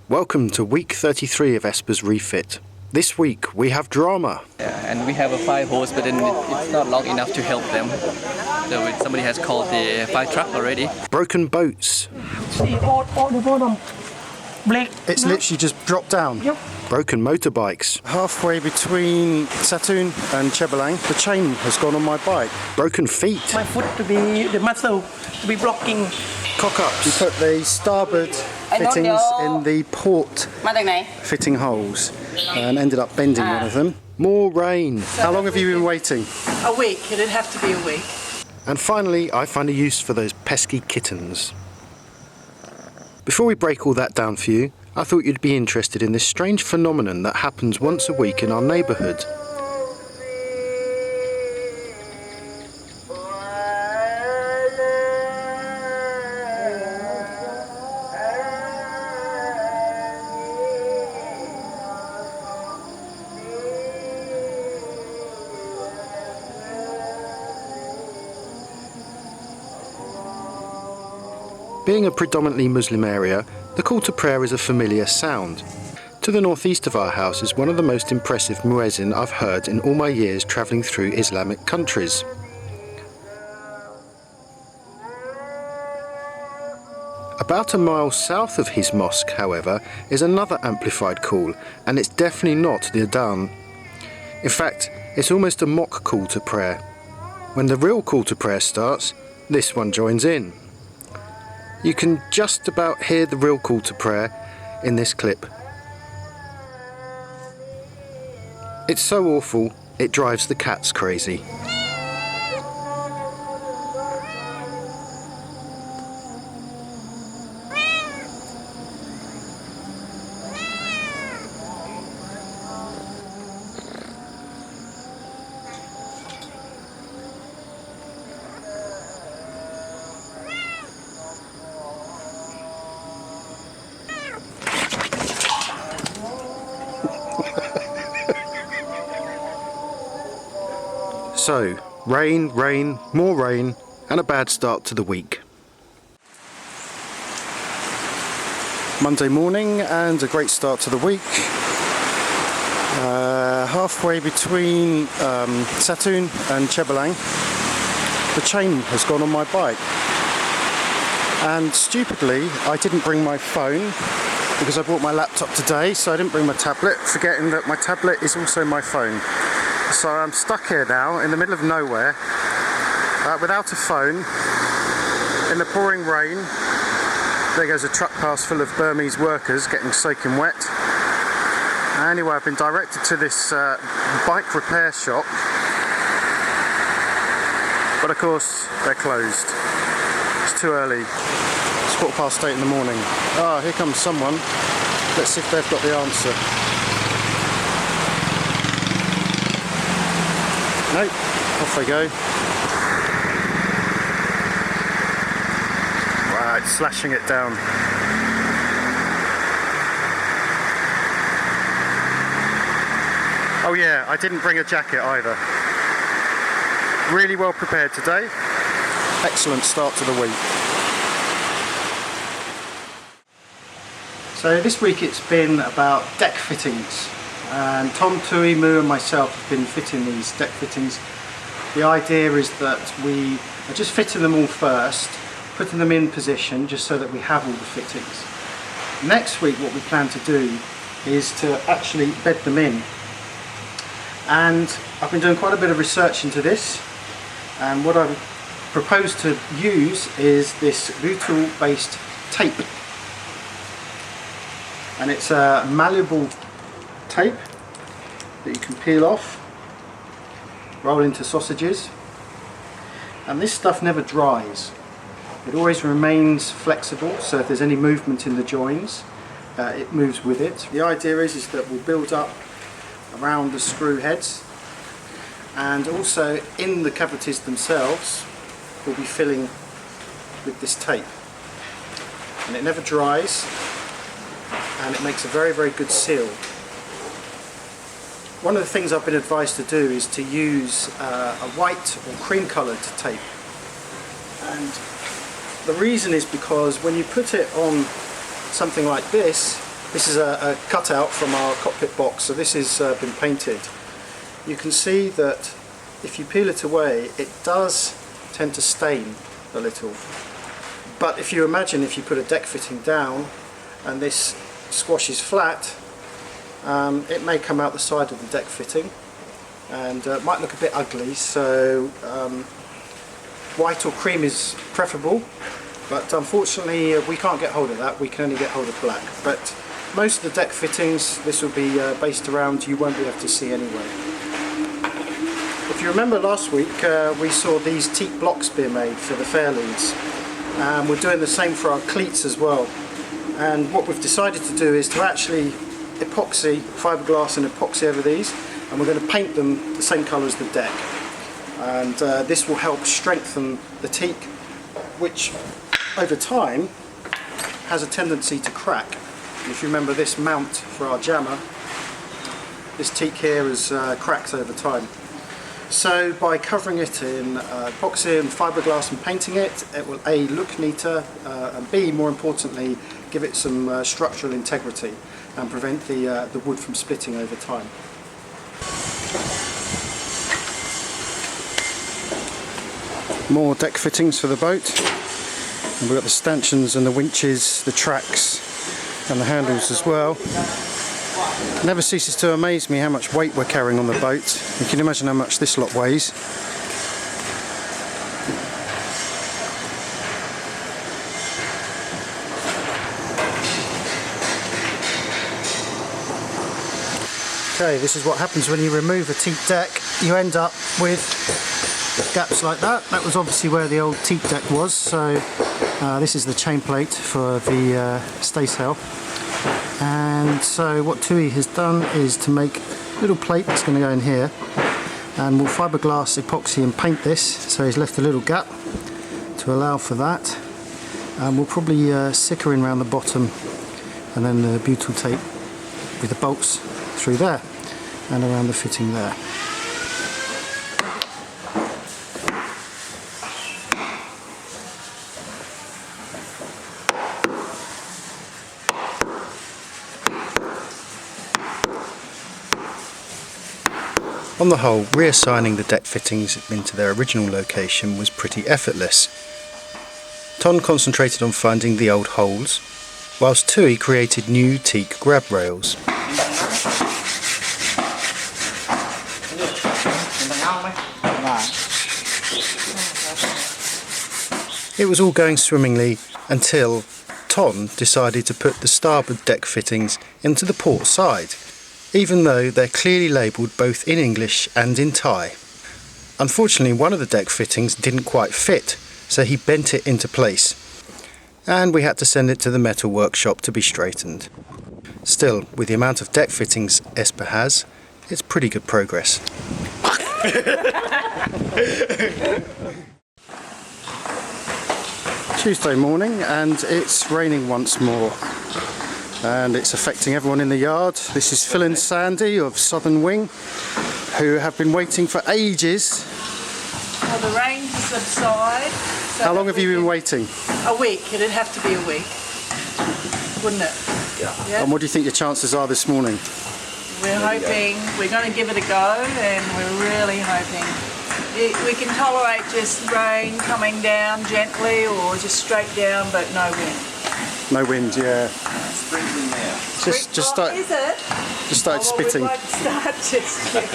Welcome to week 33 of Esper's Refit. This week we have drama. Yeah, and we have a fire hose, but then it's not long enough to help them. So somebody has called the fire truck already. Broken boats. It's literally just dropped down. Yep. Broken motorbikes. Halfway between Saturn and Chebelang, the chain has gone on my bike. Broken feet. My foot to be the muscle to be blocking. Cock-ups. We put the starboard fittings in the port fitting holes and ended up bending one of them. More rain. How long have you been waiting? A week. It'd have to be a week. And finally, I find a use for those pesky kittens. Before we break all that down for you, I thought you'd be interested in this strange phenomenon that happens once a week in our neighbourhood. Being a predominantly Muslim area, the call to prayer is a familiar sound. To the northeast of our house is one of the most impressive muezzin I've heard in all my years travelling through Islamic countries. About a mile south of his mosque, however, is another amplified call, and it's definitely not the adhan. In fact, it's almost a mock call to prayer. When the real call to prayer starts, this one joins in. You can just about hear the real call to prayer in this clip. It's so awful, it drives the cats crazy. So, rain, rain, more rain, and a bad start to the week. Monday morning and a great start to the week. Halfway between Saturn and Chebelang, the chain has gone on my bike. And stupidly, I didn't bring my phone because I brought my laptop today, so I didn't bring my tablet, forgetting that my tablet is also my phone. So I'm stuck here now in the middle of nowhere without a phone in the pouring rain. There goes a truck past full of Burmese workers getting soaking wet. Anyway, I've been directed to this bike repair shop, but of course they're closed. It's too early. It's 8:15 in the morning. Ah, here comes someone. Let's see if they've got the answer. Nope, off they go. Right, slashing it down. Oh yeah, I didn't bring a jacket either. Really well prepared today. Excellent start to the week. So this week it's been about deck fittings. And Tom, Tui, Moo and myself have been fitting these deck fittings. The idea is that we are just fitting them all first, putting them in position just so that we have all the fittings. Next week what we plan to do is to actually bed them in. And I've been doing quite a bit of research into this, and what I propose to use is this butyl based tape. And it's a malleable tape that you can peel off, roll into sausages, and this stuff never dries. It always remains flexible, so if there's any movement in the joins, it moves with it. The idea is that we'll build up around the screw heads, and also in the cavities themselves we'll be filling with this tape, and it never dries and it makes a very, very good seal. One of the things I've been advised to do is to use a white or cream coloured tape, and the reason is because when you put it on something like this, This is a cutout from our cockpit box, so this has been painted. You can see that if you peel it away, it does tend to stain a little. But if you imagine if you put a deck fitting down and this squashes flat, it may come out the side of the deck fitting and it might look a bit ugly, so white or cream is preferable, but unfortunately we can't get hold of that, we can only get hold of black. But most of the deck fittings this will be based around, you won't be able to see anyway. If you remember last week we saw these teak blocks being made for the fairleads. We're doing the same for our cleats as well, and what we've decided to do is to actually epoxy, fiberglass and epoxy over these, and we're going to paint them the same colour as the deck, and this will help strengthen the teak, which over time has a tendency to crack. If you remember this mount for our jammer, this teak here has cracked over time. So by covering it in epoxy and fiberglass and painting it, it will A, look neater, and B, more importantly, give it some structural integrity and prevent the wood from splitting over time. More deck fittings for the boat. And we've got the stanchions and the winches, the tracks and the handles as well. It never ceases to amaze me how much weight we're carrying on the boat. You can imagine how much this lot weighs. Okay, this is what happens when you remove a teak deck. You end up with gaps like that. That was obviously where the old teak deck was, so this is the chain plate for the staysail. And so what Tui has done is to make a little plate that's going to go in here, and we'll fiberglass, epoxy and paint this, so he's left a little gap to allow for that, and we'll probably sicker in around the bottom and then the butyl tape with the bolts through there and around the fitting there. On the whole, reassigning the deck fittings into their original location was pretty effortless. Ton concentrated on finding the old holes, whilst Tui created new teak grab rails. It was all going swimmingly until Ton decided to put the starboard deck fittings into the port side, even though they're clearly labelled both in English and in Thai. Unfortunately, one of the deck fittings didn't quite fit, so he bent it into place, and we had to send it to the metal workshop to be straightened. Still, with the amount of deck fittings Esper has, it's pretty good progress. Tuesday morning, and it's raining once more. And it's affecting everyone in the yard. This is Phil and Sandy of Southern Wing, who have been waiting for ages. For the rain to subside. So how long have you been waiting? A week. It'd have to be a week, wouldn't it? Yeah. And what do you think your chances are this morning? We're hoping, we're going to give it a go, and we're really hoping. We can tolerate just rain coming down gently or just straight down, but no wind. No wind, yeah. Sprinkling there. Just started spitting. We won't start just yet.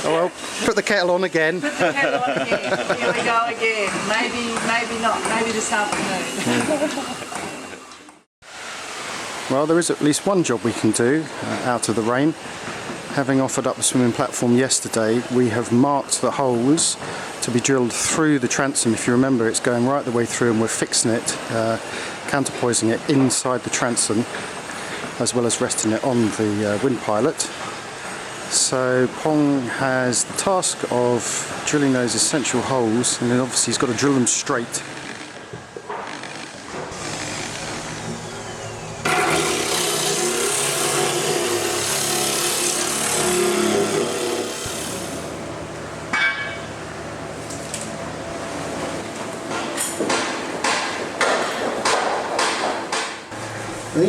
Oh well, put the kettle on again. Put the kettle on again. Here we go again. Maybe not. Maybe this afternoon. Well, there is at least one job we can do out of the rain. Having offered up the swimming platform yesterday, we have marked the holes to be drilled through the transom. If you remember, it's going right the way through, and we're fixing it, counterpoising it inside the transom, as well as resting it on the wind pilot. So Pong has the task of drilling those essential holes, and then obviously he's got to drill them straight.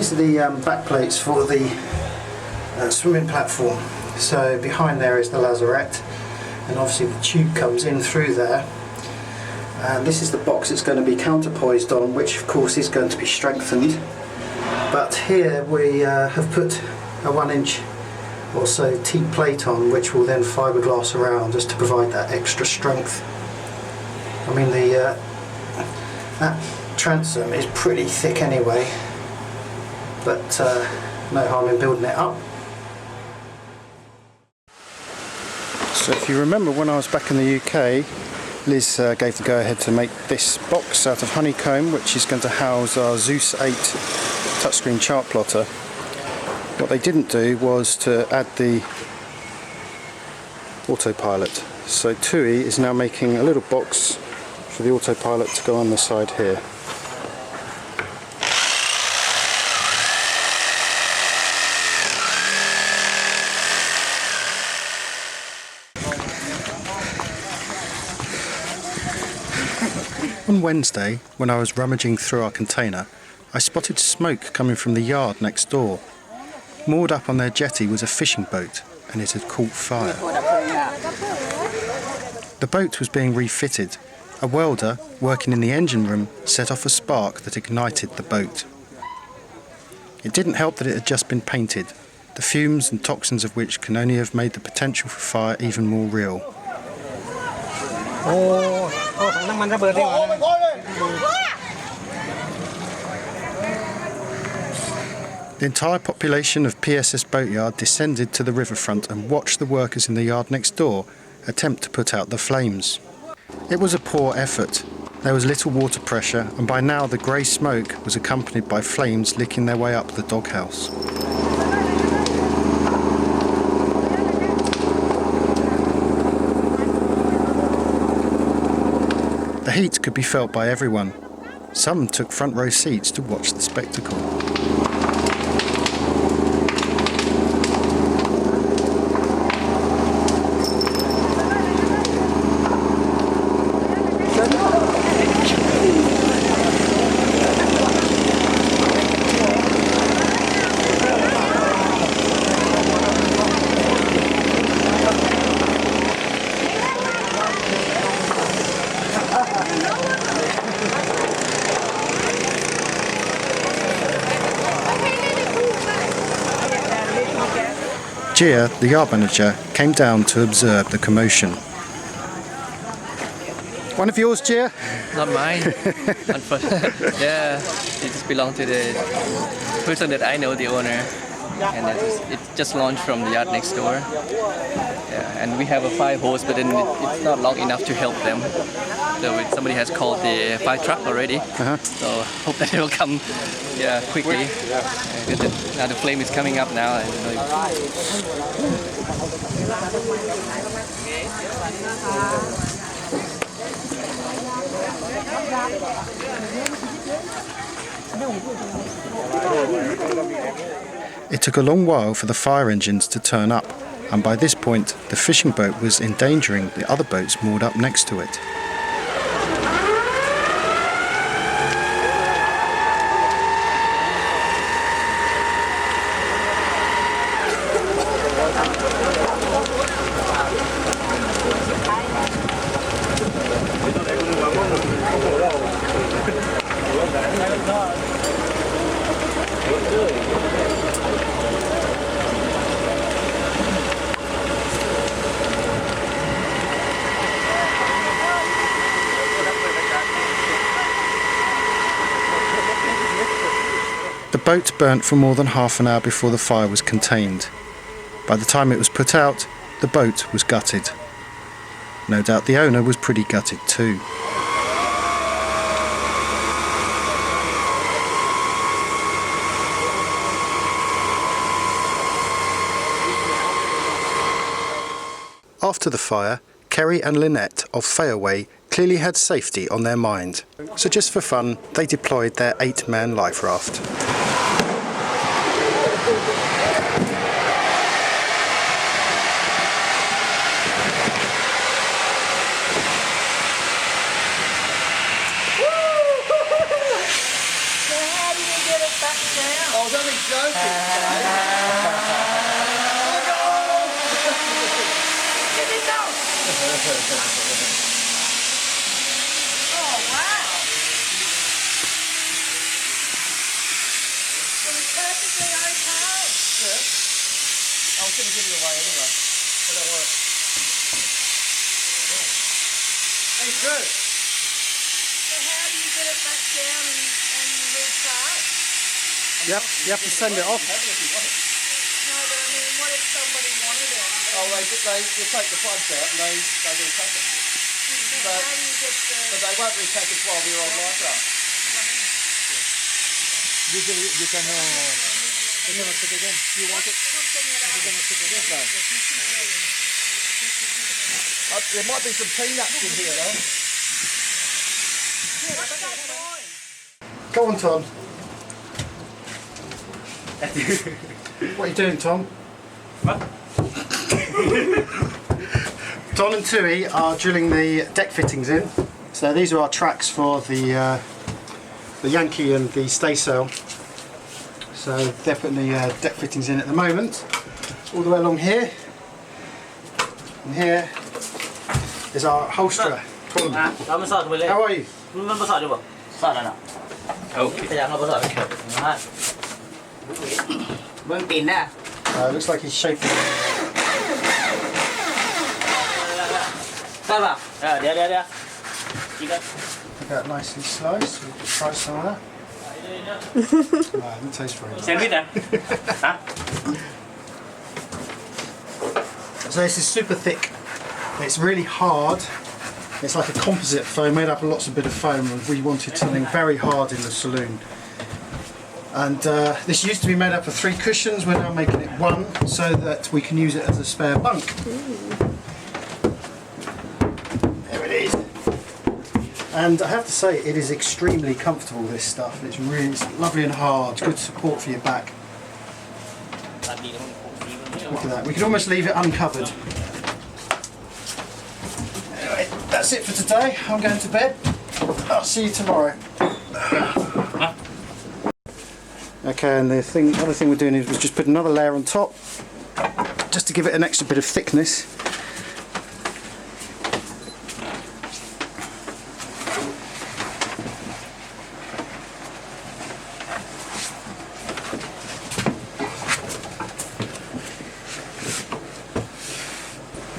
these are the back plates for the swimming platform. So behind there is the lazarette, and obviously the tube comes in through there. And this is the box it's going to be counterpoised on, which of course is going to be strengthened. But here we have put a 1-inch or so teak plate on, which will then fiberglass around just to provide that extra strength. I mean, that transom is pretty thick anyway, but no harm in building it up. So if you remember, when I was back in the UK, Liz gave the go-ahead to make this box out of honeycomb, which is going to house our Zeus 8 touchscreen chart plotter. What they didn't do was to add the autopilot. So TUI is now making a little box for the autopilot to go on the side here. On Wednesday, when I was rummaging through our container, I spotted smoke coming from the yard next door. Moored up on their jetty was a fishing boat, and it had caught fire. The boat was being refitted. A welder, working in the engine room, set off a spark that ignited the boat. It didn't help that it had just been painted, the fumes and toxins of which can only have made the potential for fire even more real. The entire population of PSS Boatyard descended to the riverfront and watched the workers in the yard next door attempt to put out the flames. It was a poor effort. There was little water pressure, and by now the grey smoke was accompanied by flames licking their way up the doghouse. The heat could be felt by everyone. Some took front row seats to watch the spectacle. Gia, the yard manager, came down to observe the commotion. One of yours, Gia? Not mine. Yeah, it just belongs to the person that I know, the owner, and it's just launched from the yard next door. Yeah, and we have a fire hose, but then it's not long enough to help them. So somebody has called the fire truck already. So hope that it will come, quickly. Now the flame is coming up now. It took a long while for the fire engines to turn up, and by this point the fishing boat was endangering the other boats moored up next to it. The boat burnt for more than half an hour before the fire was contained. By the time it was put out, the boat was gutted. No doubt the owner was pretty gutted too. After the fire, Kerry and Lynette of Fayaway clearly had safety on their mind. So just for fun, they deployed their 8-man life raft. How do you get it back down? Oh wow! Well, it's perfectly okay. Yeah. I was going to give it away anyway. But don't worry. It's good. So how do you get it back down and recharge? You have to send it off. No, but I mean, what if somebody wanted it? Oh, they take the plugs out and they repack it. How do you get the... But they won't repack a 12-year-old liferaft. You can stick again. You want it? There might be some peanuts in here though. Go on, Tom. What are you doing, Tom? What? Don and Tui are drilling the deck fittings in. So these are our tracks for the Yankee and the staysail. So they're putting the deck fittings in at the moment. All the way along here. And here is our holsterer. How are you? Looks like he's shaping. Look at that nicely sliced. We'll try some of that. It tastes very nice. So this is super thick. It's really hard. It's like a composite foam made up of lots of bit of foam, and we wanted something very hard in the saloon. And this used to be made up of 3 cushions. We're now making it 1 so that we can use it as a spare bunk. There it is. And I have to say, it is extremely comfortable, this stuff. It's lovely and hard, good support for your back. Look at that, we can almost leave it uncovered. Anyway, that's it for today. I'm going to bed. I'll see you tomorrow. Okay, and the other thing we're doing is just put another layer on top, just to give it an extra bit of thickness.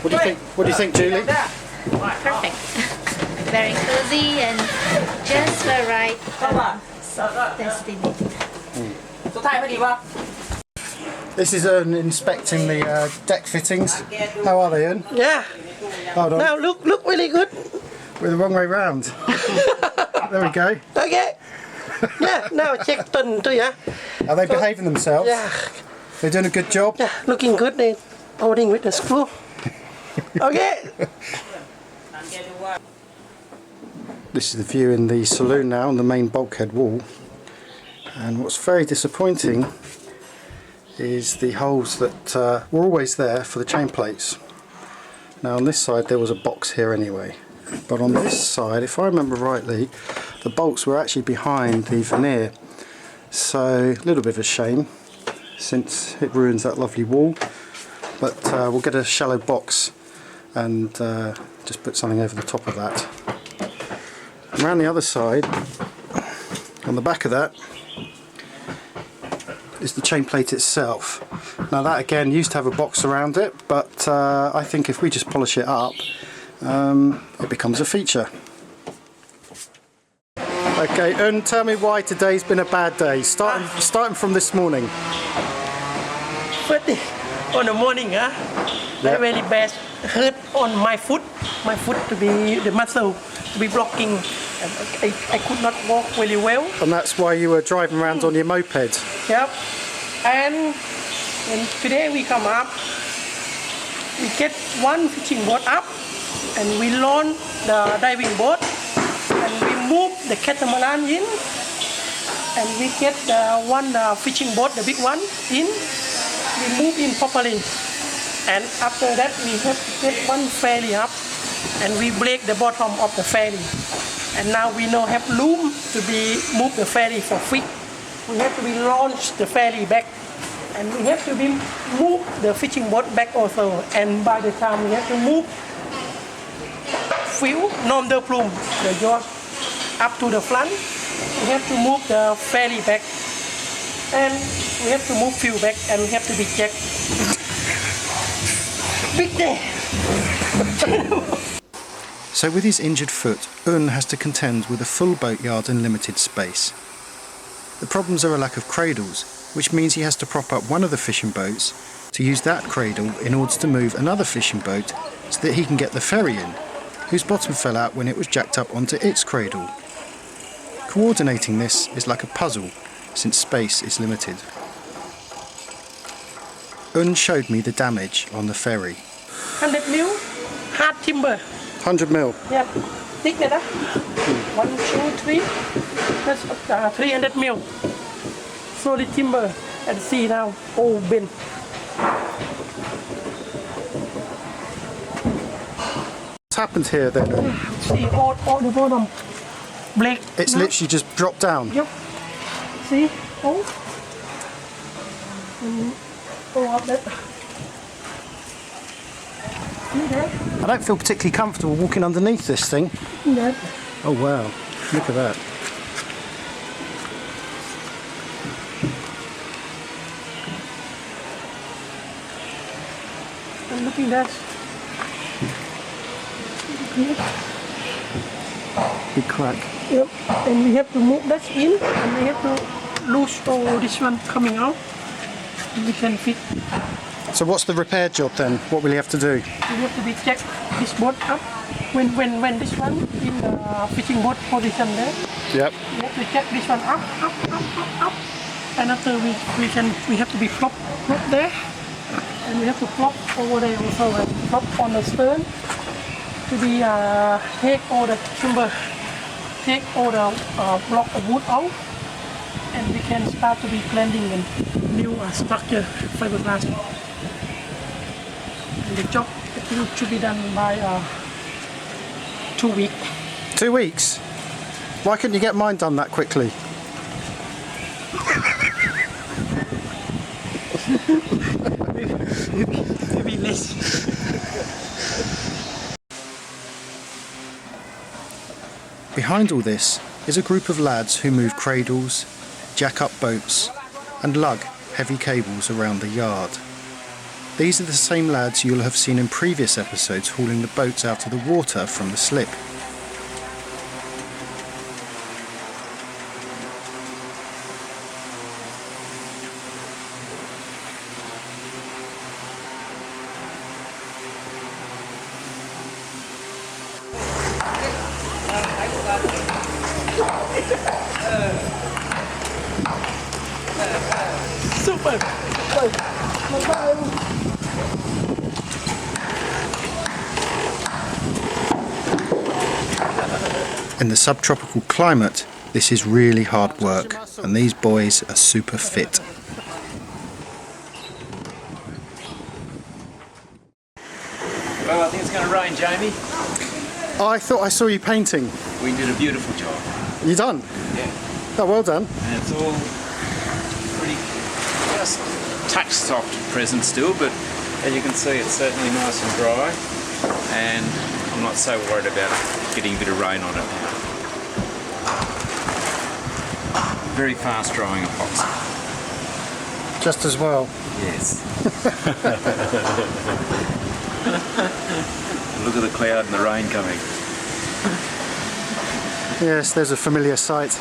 What do you think? What do you think, Julie? Perfect. Very cozy and just the right destination. This is Ern inspecting the deck fittings. How are they, Ern? Yeah. Hold on. Now look really good. We're the wrong way round. There we go. Okay. Yeah. Now check turn to yeah. Are they behaving themselves? Yeah. They're doing a good job? Yeah. Looking good. They holding with the screw. Okay. This is the view in the saloon now on the main bulkhead wall. And what's very disappointing is the holes that were always there for the chain plates. Now on this side there was a box here anyway, but on this side, if I remember rightly, the bolts were actually behind the veneer. So a little bit of a shame, since it ruins that lovely wall, but we'll get a shallow box and just put something over the top of that. And around the other side, on the back of that, is the chain plate itself. Now that again used to have a box around it, but I think if we just polish it up, it becomes a feature. Okay, and tell me why today's been a bad day, starting from this morning. First thing, on the morning, very bad hurt on my foot to be the muscle to be blocking, and I could not walk really well. And that's why you were driving around on your moped. Yep. And today we come up, we get one fishing boat up, and we launch the diving boat, and we move the catamaran in, and we get the one fishing boat, the big one, in. We move in properly, and after that we have to get one ferry up, and we break the bottom of the ferry. And now we now have loom to be move the ferry for free. We have to be launch the ferry back, and we have to be move the fishing boat back also. And by the time we have to move fill, nom de plume, the yacht up to the front. We have to move the ferry back, and we have to move fuel back, and we have to be checked. Big day. So with his injured foot, Un has to contend with a full boatyard and limited space. The problems are a lack of cradles, which means he has to prop up one of the fishing boats to use that cradle in order to move another fishing boat so that he can get the ferry in, whose bottom fell out when it was jacked up onto its cradle. Coordinating this is like a puzzle, since space is limited. Un showed me the damage on the ferry. 100 mil hard timber. 100 mil. Yep. Thick enough. 1, 2, 3. That's 300 mil. Solid timber at sea now. All bent. What's happened here then? Un? See all the bottom. Black. It's literally just dropped down. Yep. See? Oh. Up there. See there? I don't feel particularly comfortable walking underneath this thing. There. Oh wow, look at that. And looking there. Big crack. Yep. And we have to move that in, and we have to loose all this one coming out. We can fit. So what's the repair job then? What will you have to do? We have to be check this boat up. When this one in the fishing boat position there, Yep. we have to check this one up. And after we have to be flop there, and we have to flop over there also, and flop on the stern to be take all the timber, take all the block of wood out, and we can start to be blending and new structure fiberglass. And the job should be done by 2 weeks. 2 weeks? Why couldn't you get mine done that quickly? Maybe less. Behind all this is a group of lads who move cradles, jack up boats and lug heavy cables around the yard. These are the same lads you'll have seen in previous episodes hauling the boats out of the water from the slip. Super. In the subtropical climate, this is really hard work, and these boys are super fit. Well, I think it's going to rain, Jamie. Oh, I thought I saw you painting. We did a beautiful job. You done? Yeah. Oh, well done. And it's all pretty, just touch soft at present still, but as you can see, it's certainly nice and dry. And I'm not so worried about getting a bit of rain on it now. Very fast drying epoxy. Just as well. Yes. Look at the cloud and the rain coming. Yes, there's a familiar sight.